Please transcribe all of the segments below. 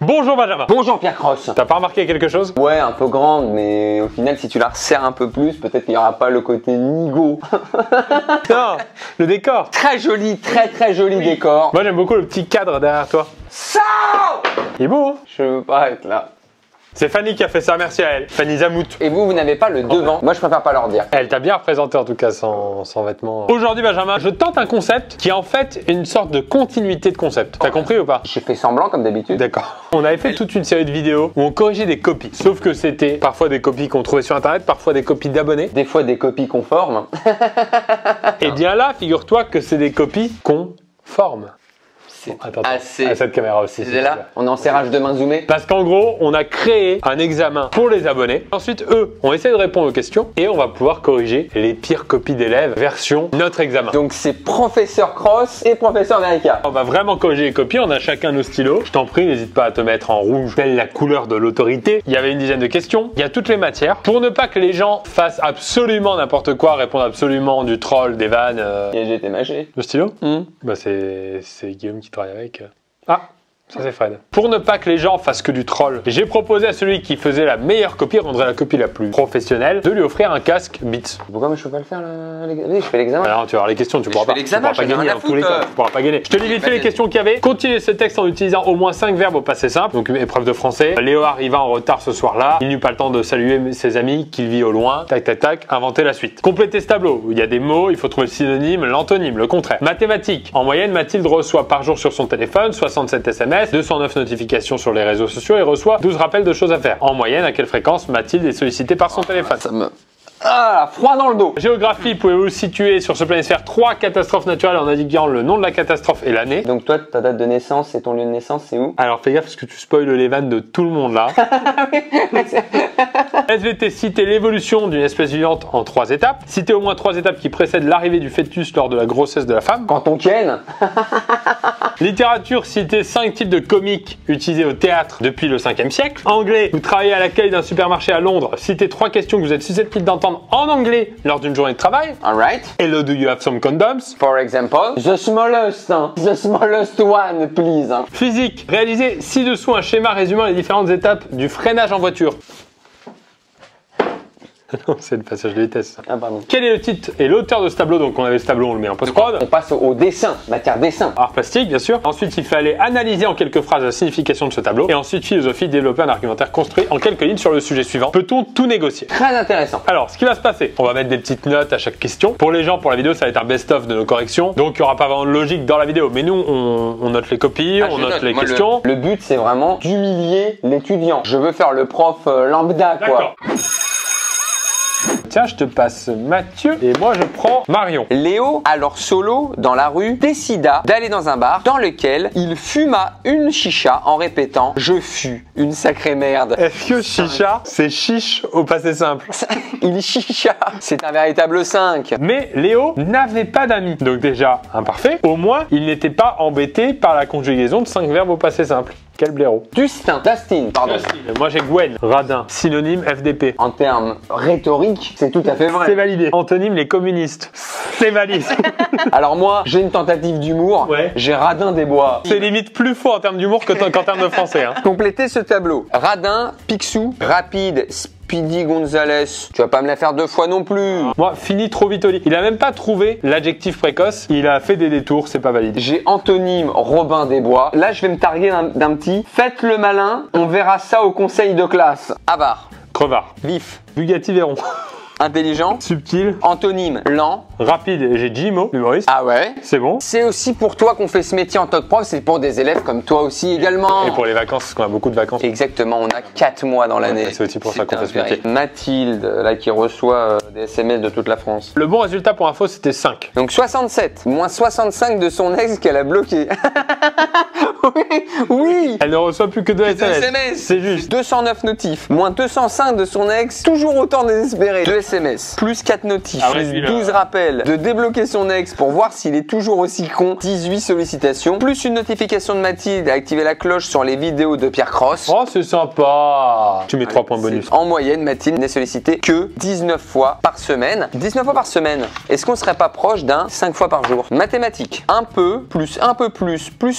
Bonjour Benjamin. Bonjour Pierre Cross. T'as pas remarqué quelque chose? Ouais, un peu grande, mais au final, si tu la resserres un peu plus, peut-être qu'il n'y aura pas le côté nigo. Non, le décor. Très joli, très joli décor. Moi j'aime beaucoup le petit cadre derrière toi. Ça! Il est beau, hein? Je veux pas être là. C'est Fanny qui a fait ça, merci à elle. Fanny Zamout. Et vous n'avez pas le devant. Moi, je préfère pas leur dire. Elle t'a bien représenté en tout cas sans vêtements. Aujourd'hui Benjamin, je tente un concept qui est en fait une sorte de continuité de concept. T'as compris ou pas? J'ai fait semblant comme d'habitude. D'accord. On avait fait toute une série de vidéos où on corrigeait des copies. Sauf que c'était parfois des copies qu'on trouvait sur internet, parfois des copies d'abonnés. Des fois des copies conformes. Et bien là, figure-toi que c'est des copies conformes. C'est Attends, assez. à cette caméra aussi. C'est là, on est en serrage de main zoomé. Parce qu'en gros, on a créé un examen pour les abonnés. Ensuite, eux, on essaie de répondre aux questions et on va pouvoir corriger les pires copies d'élèves version notre examen. Donc c'est professeur Cross et professeur America. On va vraiment corriger les copies, on a chacun nos stylos. Je t'en prie, n'hésite pas à te mettre en rouge, telle la couleur de l'autorité. Il y avait une dizaine de questions, il y a toutes les matières. Pour ne pas que les gens fassent absolument n'importe quoi, répondent absolument du troll, des vannes. Et j'ai été mâché. Le stylo Bah c'est Guillaume qui travaille avec. Ah, ça c'est Fred. Pour ne pas que les gens fassent que du troll, j'ai proposé à celui qui faisait la meilleure copie, rendrait la copie la plus professionnelle, de lui offrir un casque Beats. Pourquoi moi je peux pas le faire là? Oui, je fais l'examen. Alors tu vas avoir les questions, tu pourras pas gagner dans tous les cas. Tu pourras pas gagner. Je te lis vite fait les questions qu'il y avait. Continuez ce texte en utilisant au moins 5 verbes au passé simple. Donc épreuve de français. Léo arriva en retard ce soir-là. Il n'eut pas le temps de saluer ses amis qu'il vit au loin. Tac tac tac. Inventez la suite. Complétez ce tableau. Il y a des mots, il faut trouver le synonyme, l'antonyme, le contraire. Mathématiques. En moyenne, Mathilde reçoit par jour sur son téléphone 67 SMS, 209 notifications sur les réseaux sociaux et reçoit 12 rappels de choses à faire. En moyenne, à quelle fréquence Mathilde est sollicitée par son téléphone? Ça me... Ah, froid dans le dos. Géographie, pouvez-vous situer sur ce planisphère 3 catastrophes naturelles en indiquant le nom de la catastrophe et l'année? Donc toi, ta date de naissance et ton lieu de naissance, c'est où? Alors fais gaffe parce que tu spoiles les vannes de tout le monde là. SVT, citer l'évolution d'une espèce vivante en 3 étapes. Citer au moins 3 étapes qui précèdent l'arrivée du fœtus lors de la grossesse de la femme. Quand on ken. Littérature, citer 5 types de comiques utilisés au théâtre depuis le 5e siècle. Anglais, vous travaillez à l'accueil d'un supermarché à Londres. Citez 3 questions que vous êtes susceptibles d'entendre en anglais lors d'une journée de travail. Alright. Hello, do you have some condoms? For example, the smallest one, please. Physique, réalisez ci-dessous un schéma résumant les différentes étapes du freinage en voiture. Non, c'est le passage de vitesse. Ah pardon. Quel est le titre et l'auteur de ce tableau? Donc on avait ce tableau, on le met en post-prod. On passe au dessin, matière dessin. Art plastique, bien sûr. Ensuite, il fallait analyser en quelques phrases la signification de ce tableau. Et ensuite, philosophie, développer un argumentaire construit en quelques lignes sur le sujet suivant. Peut-on tout négocier? Très intéressant. Alors, ce qui va se passer, on va mettre des petites notes à chaque question. Pour les gens, pour la vidéo, ça va être un best-of de nos corrections. Donc, il n'y aura pas vraiment de logique dans la vidéo. Mais nous, on note les copies, on note les questions. Le but, c'est vraiment d'humilier l'étudiant. Je veux faire le prof lambda, quoi. D'accord. Tiens, je te passe Mathieu et moi je prends Marion. Léo, alors solo dans la rue, décida d'aller dans un bar dans lequel il fuma une chicha en répétant « Je fus une sacrée merde ». Est-ce que chicha, c'est chiche au passé simple? Il chicha, c'est un véritable 5. Mais Léo n'avait pas d'amis. Donc déjà, imparfait. Au moins, il n'était pas embêté par la conjugaison de 5 verbes au passé simple. Quel blaireau. Dustin, pardon. Moi j'ai Gwen, radin, synonyme FDP. En termes rhétoriques, c'est tout à fait vrai. C'est validé. Antonyme, les communistes. C'est validé. Alors moi, j'ai une tentative d'humour. Ouais. J'ai radin des bois. C'est limite plus faux en termes d'humour qu'en termes de français. Hein. Complétez ce tableau. Radin, Picsou, rapide, Speedy Gonzalez. Tu vas pas me la faire 2 fois non plus. Moi, fini trop vite au lit. Il a même pas trouvé l'adjectif précoce. Il a fait des détours, c'est pas valide. J'ai antonyme Robin des Bois. Là, je vais me targuer d'un petit. Faites le malin, on verra ça au conseil de classe. Avare. Crevard. Vif. Bugatti Veyron. Intelligent. Subtil. Antonyme lent. Rapide. J'ai Jimo, l'humoriste. Ah ouais. C'est bon. C'est aussi pour toi qu'on fait ce métier en tant que prof, c'est pour des élèves comme toi aussi également. Et pour les vacances, parce qu'on a beaucoup de vacances. Exactement, on a 4 mois dans l'année. C'est aussi pour ça qu'on fait ce métier. Mathilde, là qui reçoit des SMS de toute la France. Le bon résultat pour info, c'était 5. Donc 67, moins 65 de son ex qu'elle a bloqué. Oui. Elle ne reçoit plus que 2 SMS. SMS. C'est juste. 209 notifs, moins 205 de son ex, toujours autant désespéré. 2 SMS SMS, plus 4 notifs, Ah ouais, plus celui-là. 12 rappels, de débloquer son ex pour voir s'il est toujours aussi con, 18 sollicitations, plus une notification de Mathilde à activer la cloche sur les vidéos de Pierre Cross. Oh, c'est sympa. Tu mets 3 points bonus. En moyenne, Mathilde n'est sollicitée que 19 fois par semaine. 19 fois par semaine. Est-ce qu'on serait pas proche d'un 5 fois par jour? Mathématiques. Un peu, plus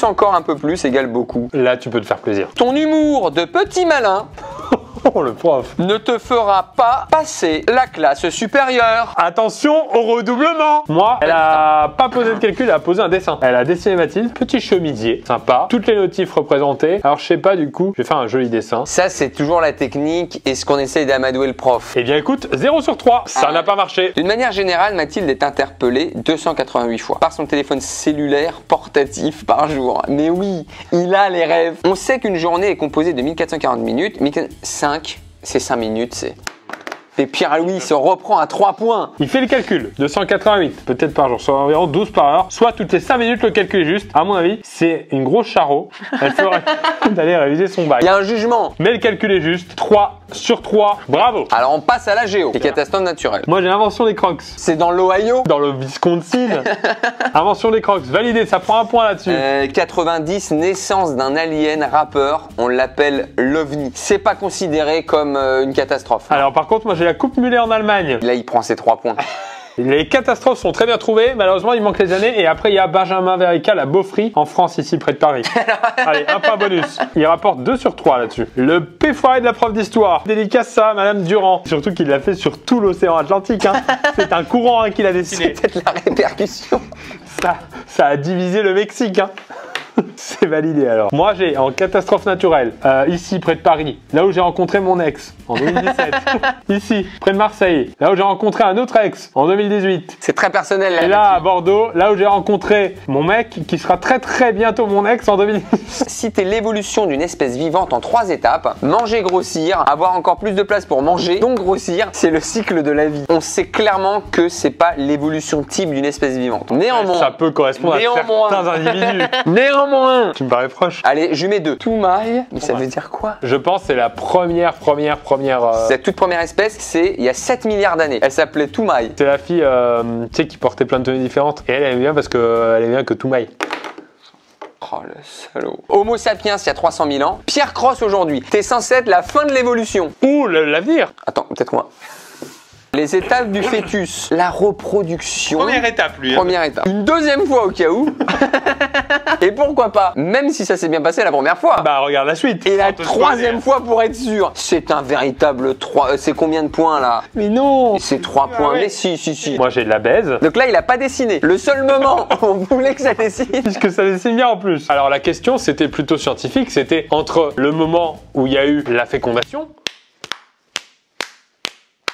encore un peu plus égale beaucoup. Là, tu peux te faire plaisir. Ton humour de petit malin Oh, le prof. ne te fera pas passer la classe supérieure. Attention au redoublement. Moi, elle a pas posé de calcul, elle a posé un dessin. Elle a dessiné Mathilde, petit chemisier, sympa. Toutes les notifs représentées. Alors, je sais pas, du coup, je vais faire un joli dessin. Ça, c'est toujours la technique et ce qu'on essaye d'amadouer le prof. Eh bien, écoute, 0 sur 3. Ça n'a pas marché. D'une manière générale, Mathilde est interpellée 288 fois par son téléphone cellulaire portatif par jour. Mais oui, il a les rêves. On sait qu'une journée est composée de 1440 minutes. 5, c'est 5 minutes, c'est... Et Pierre-Louis se reprend à 3 points. Il fait le calcul. 288, peut-être par jour, soit environ 12 par heure. Soit toutes les 5 minutes, le calcul est juste. À mon avis, c'est une grosse charreau. Elle ferait d'aller réviser son bac. Il y a un jugement. Mais le calcul est juste. 3 sur 3. Bravo. Alors on passe à la géo, les catastrophes naturelles. Moi, j'ai l'invention des crocs. C'est dans l'Ohio. Dans le Wisconsin. Invention des crocs. Validé, ça prend un point là-dessus. 90, naissance d'un alien rappeur. On l'appelle l'OVNI. C'est pas considéré comme une catastrophe. Alors par contre, moi j'ai la Coupe Mulet en Allemagne. Là, il prend ses 3 points. Les catastrophes sont très bien trouvées. Malheureusement, il manque les années. Et après, il y a Benjamin Verica, la Beaufry, en France, ici, près de Paris. Allez, un point bonus. Il rapporte 2 sur 3 là-dessus. Le péfoiré de la prof d'histoire. Dédicace ça, Madame Durand. Surtout qu'il l'a fait sur tout l'océan Atlantique. Hein. C'est un courant hein, qu'il a dessiné. C'est peut-être la répercussion. Ça a divisé le Mexique. Hein. C'est validé alors. Moi j'ai en catastrophe naturelle, ici près de Paris, là où j'ai rencontré mon ex en 2017. Ici, près de Marseille, là où j'ai rencontré un autre ex en 2018. C'est très personnel. Et là à Bordeaux, là où j'ai rencontré mon mec qui sera très très bientôt mon ex en 2018. Citer l'évolution d'une espèce vivante en 3 étapes. Manger, grossir, avoir encore plus de place pour manger, donc grossir, c'est le cycle de la vie. On sait clairement que c'est pas l'évolution type d'une espèce vivante. Néanmoins, ça peut correspondre à certains individus. Néanmoins, tu me parais proche. Allez, je mets 2. Toumaï, mais ça veut dire quoi? Je pense que c'est la première. Cette toute première espèce, c'est il y a 7 milliards d'années. Elle s'appelait Toumaï. C'est la fille, tu sais, qui portait plein de tenues différentes. Et elle aime bien parce qu'elle aime bien que Toumaï. Oh le salaud. Homo sapiens il y a 300 000 ans. Pierre Cross aujourd'hui. T'es censé être la fin de l'évolution. Ouh, l'avenir. Attends, peut-être moi. Les étapes du fœtus. La reproduction. Première étape, lui. Première étape. Une deuxième fois au cas où. Et pourquoi pas, même si ça s'est bien passé la première fois. Bah regarde la suite. Et la troisième fois pour être sûr. C'est un véritable 3. C'est combien de points là? Mais non. C'est 3 points. Mais si. Moi j'ai de la baise. Donc là il a pas dessiné. Le seul moment où on voulait que ça dessine. Puisque ça dessine bien en plus. Alors la question c'était plutôt scientifique. C'était entre le moment où il y a eu la fécondation.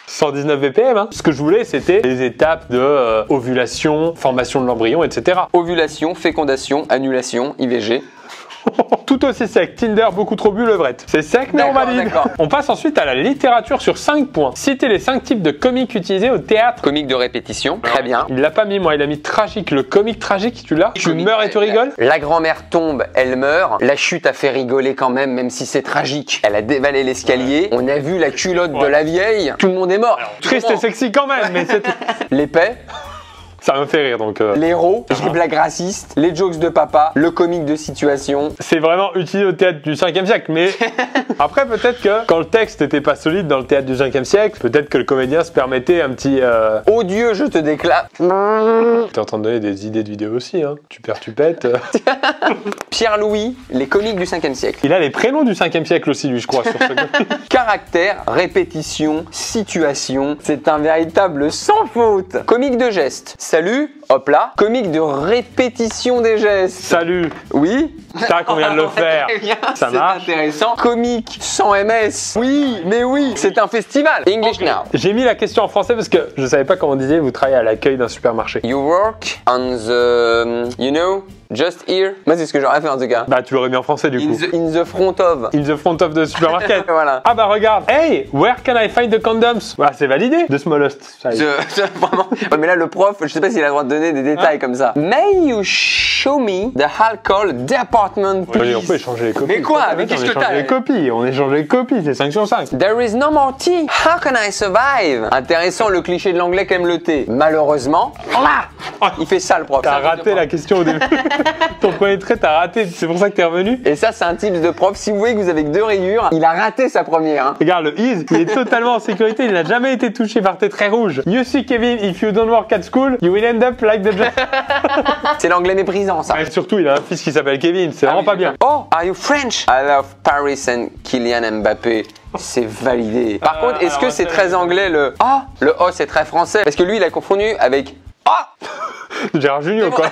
119 VPM. Hein. Ce que je voulais, c'était les étapes de ovulation, formation de l'embryon, etc. Ovulation, fécondation, annulation, IVG. Tout aussi sec. Tinder, beaucoup trop bu, levrette. C'est sec, mais on valide. On passe ensuite à la littérature sur 5 points. Citer les 5 types de comiques utilisés au théâtre. Comique de répétition, très bien. Il l'a pas mis, moi, il a mis tragique. Le comique tragique, tu l'as? Tu meurs et tu rigoles? La grand-mère tombe, elle meurt. La chute a fait rigoler quand même si c'est tragique. Elle a dévalé l'escalier. On a vu la culotte de la vieille. Tout le monde est mort. Alors, triste et sexy quand même, mais c'est... L'épée. Ça me fait rire donc. L'héros, les blagues racistes, les jokes de papa, le comique de situation. C'est vraiment utilisé au théâtre du 5e siècle, mais après peut-être que quand le texte n'était pas solide dans le théâtre du 5e siècle, peut-être que le comédien se permettait un petit. Oh Dieu, je te déclare. T'es en train de donner des idées de vidéos aussi, hein. Tu perds, tu pètes. Pierre-Louis, les comiques du 5e siècle. Il a les prénoms du 5e siècle aussi, lui, je crois. Sur ce... Caractère, répétition, situation. C'est un véritable sans faute. Comique de geste. Salut, hop là. Comique de répétition des gestes. Salut. Oui. Tac, on vient de le faire. Ça marche. C'est intéressant. Comique sans MS. Oui, mais oui, c'est un festival. English now. J'ai mis la question en français parce que je savais pas comment on disait. Vous travaillez à l'accueil d'un supermarché. You work on the, you know, Just here. Moi, c'est ce que j'aurais fait en tout cas. Bah, tu l'aurais mis en français du coup. In the front of. In the front of the supermarket. Voilà. Ah bah regarde. Hey, where can I find the condoms? Voilà, c'est validé. The smallest size. Vraiment. Ouais, mais là, le prof, je sais pas s'il a le droit de donner des détails comme ça. May you show me the alcohol department, please? On peut échanger les copies. Mais quoi? Mais qu'est-ce que t'as? Les copies. On échange les copies. C'est 5 sur 5. There is no more tea. How can I survive? Intéressant le cliché de l'anglais qu'aime le thé. Malheureusement, il fait ça le prof. T'as raté la question au début. Ton premier trait, t'as raté. C'est pour ça que t'es revenu. Et ça, c'est un tips de prof. Si vous voyez que vous avez que 2 rayures, il a raté sa première. Hein. Regarde, le is, il est totalement en sécurité. Il n'a jamais été touché par tes traits rouges. You see, Kevin, if you don't work at school, you will end up like the judge. C'est l'anglais méprisant, ça. Et surtout, il a un fils qui s'appelle Kevin. C'est vraiment pas bien. Oh, are you French? I love Paris and Kylian Mbappé. C'est validé. Par contre, est-ce que c'est très anglais le A? Le O, c'est très français. Parce que lui, il a confondu avec A. Gérard Junior, quoi.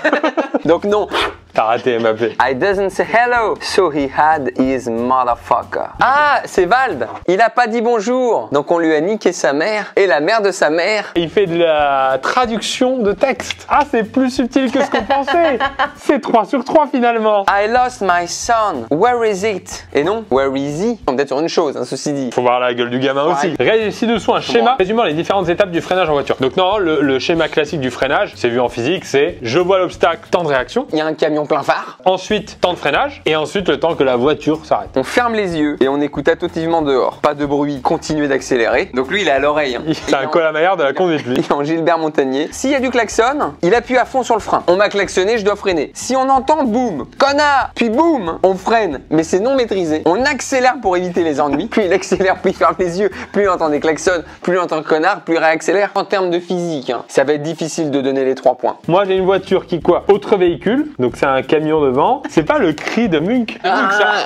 Donc non. T'as raté Mbappé. I doesn't say hello, so he had his motherfucker. Ah, c'est Vald. Il a pas dit bonjour. Donc on lui a niqué sa mère et la mère de sa mère. Il fait de la traduction de texte. Ah, c'est plus subtil que ce qu'on pensait. C'est 3 sur 3 finalement. I lost my son. Where is it? Et non, where is he? On peut être sur une chose, hein, ceci dit. Faut voir la gueule du gamin aussi. Réalise ci-dessous un schéma résumant les différentes étapes du freinage en voiture. Donc non, le schéma classique du freinage, c'est vu en physique, c'est je vois l'obstacle, temps de réaction. Il y a un camion plein phare. Ensuite, temps de freinage. Et ensuite, le temps que la voiture s'arrête. On ferme les yeux et on écoute attentivement dehors. Pas de bruit, continuez d'accélérer. Donc lui, il est à l'oreille. Hein. C'est un colamaillard de la conduite, lui. Il est en Gilbert Montagnier. S'il y a du klaxon, il appuie à fond sur le frein. On m'a klaxonné, je dois freiner. Si on entend boum, connard, puis boum, on freine. Mais c'est non maîtrisé. On accélère pour éviter les ennuis. Puis il accélère, puis il ferme les yeux. Plus il entend des klaxons, plus il entend connard, plus il réaccélère. En termes de physique, hein, ça va être difficile de donner les 3 points. Moi, j'ai une voiture qui quoi? Autre véhicule. Donc c'est un camion devant. C'est pas le cri de Munk. Ça.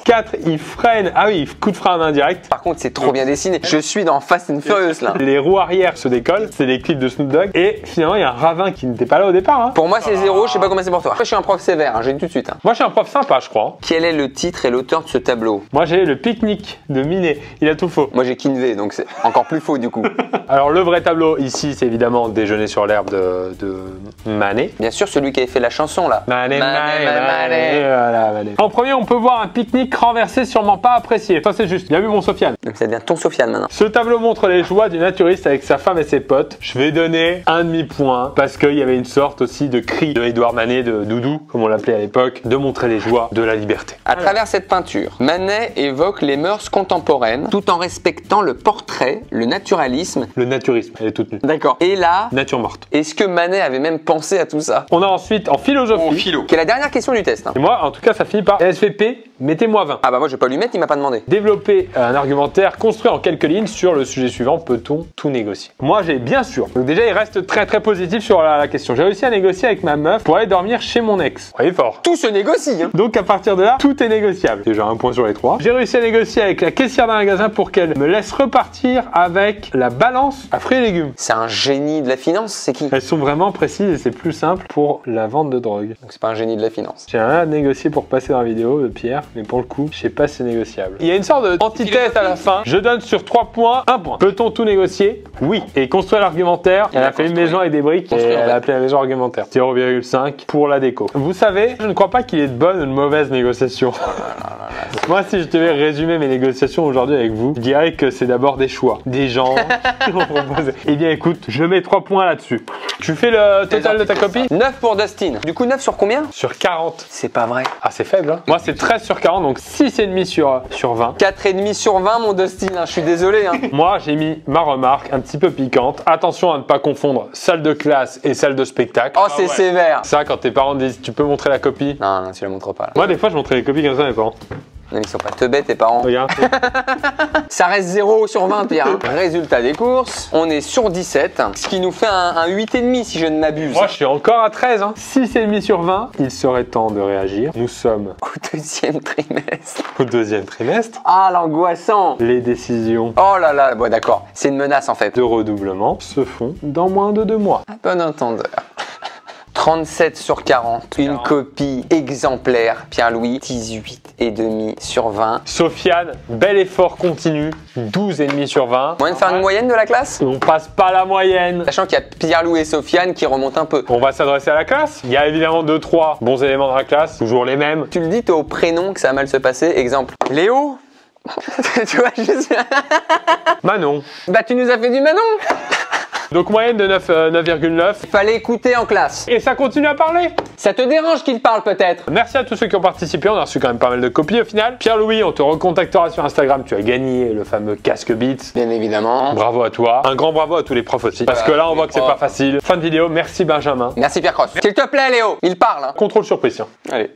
4, il freine. Ah oui, coup de frein à main direct. Par contre, c'est trop bien dessiné. Je suis dans Fast and Furious là. Les roues arrière se décollent. C'est des clips de Snoop Dogg. Et finalement, il y a un ravin qui n'était pas là au départ. Hein. Pour moi, c'est 0. Je sais pas comment c'est pour toi. Moi, je suis un prof sévère. Hein, je le dis tout de suite. Hein. Moi, je suis un prof sympa, je crois. Quel est le titre et l'auteur de ce tableau? Moi, j'ai le pique-nique de Minet. Il a tout faux. Moi, j'ai Kinvey, donc c'est encore plus faux du coup. Alors, le vrai tableau ici, c'est évidemment Déjeuner sur l'herbe de Manet. Bien sûr, celui qui avait fait la chanson là. Manet. Voilà, Manet. En premier, on peut voir un pique-nique renversé sûrement pas apprécié. Ça, c'est juste. Bien vu, mon Sofiane. Donc, ça devient ton Sofiane maintenant. Ce tableau montre les joies du naturiste avec sa femme et ses potes. Je vais donner un demi-point parce qu'il y avait une sorte aussi de cri de Édouard Manet, de Doudou, comme on l'appelait à l'époque, de montrer les joies de la liberté. À travers cette peinture, Manet évoque les mœurs contemporaines tout en respectant le portrait, le naturalisme. Le naturisme, elle est toute nue. D'accord. Et là, nature morte. Est-ce que Manet avait même pensé à tout ça? On a ensuite en philosophie. Qui est la dernière question du test. Hein. Et moi, en tout cas, ça finit par SVP, mettez-moi 20. Ah bah moi je vais pas lui mettre, il m'a pas demandé. Développer un argumentaire construit en quelques lignes sur le sujet suivant, peut-on tout négocier? Moi j'ai bien sûr. Donc déjà il reste très positif sur la question. J'ai réussi à négocier avec ma meuf pour aller dormir chez mon ex. Voyez fort. Tout se négocie hein. Donc à partir de là, tout est négociable. Déjà un point sur les 3. J'ai réussi à négocier avec la caissière d'un magasin pour qu'elle me laisse repartir avec la balance à fruits et légumes. C'est un génie de la finance, c'est qui? Elles sont vraiment précises et c'est plus simple pour la vente de drogue. Donc c'est pas un génie de la finance. J'ai rien à négocier pour passer dans la vidéo de Pierre, mais pour le coup, je sais pas si c'est négociable. Il y a une sorte d'antithèse à la fin. Je donne sur 3 points 1 point. Peut-on tout négocier? Oui. Et construire l'argumentaire. Elle a fait une maison avec des briques et elle a appelé la maison argumentaire. 0,5 pour la déco. Vous savez, je ne crois pas qu'il y ait de bonnes ou de mauvaises négociations. Moi, si je devais résumer mes négociations aujourd'hui avec vous, je dirais que c'est d'abord des choix. Des gens qui m'ont proposé. Eh bien, écoute, je mets 3 points là-dessus. Tu fais le total de ta copie? 9 pour Dustin. Du coup, 9 sur combien? Sur 40. C'est pas vrai. Ah, c'est faible, hein. Moi, c'est 13 sur 40, donc 6,5 sur 20. 4,5 sur 20, mon Dustin, hein. Je suis désolé. Hein. Moi, j'ai mis ma remarque un petit peu piquante. Attention à ne pas confondre salle de classe et salle de spectacle. Oh, c'est sévère. Ça, quand tes parents disent, tu peux montrer la copie? Non, tu la montres pas. Là. Moi, des fois, je montrais les copies comme ça à mes parents. Non, ils sont pas teubés, tes parents. Regarde. Ça reste 0 sur 20, Pierre. Résultat des courses, on est sur 17, ce qui nous fait un 8,5 si je ne m'abuse. Moi, je suis encore à 13. Hein. 6,5 sur 20. Il serait temps de réagir. Nous sommes au 2e trimestre. Au 2e trimestre. Ah, l'angoissant. Les décisions. Oh là là, bon d'accord, c'est une menace en fait. De redoublement se font dans moins de 2 mois. À bon entendeur. 37 sur 40. Une copie exemplaire. Pierre-Louis, 18,5 sur 20. Sofiane, bel effort continu, 12,5 sur 20. Moyen de faire une moyenne de la classe? On passe pas la moyenne. Sachant qu'il y a Pierre-Louis et Sofiane qui remontent un peu. On va s'adresser à la classe. Il y a évidemment 2-3 bons éléments dans la classe, toujours les mêmes. Tu le dis, t'es au prénom que ça va mal se passer. Exemple, Léo. Tu vois, Manon. Bah tu nous as fait du Manon. Donc moyenne de 9,9. Fallait écouter en classe. Et ça continue à parler. Ça te dérange qu'il parle peut-être? Merci à tous ceux qui ont participé, on a reçu quand même pas mal de copies au final. Pierre-Louis, on te recontactera sur Instagram, tu as gagné le fameux casque Beats. Bien évidemment. Bravo à toi. Un grand bravo à tous les profs aussi. Parce que là on voit que c'est pas facile. Fin de vidéo, merci Benjamin. Merci Pierre Cross. S'il te plaît Léo, il parle. Hein. Contrôle surprise, tiens. Allez.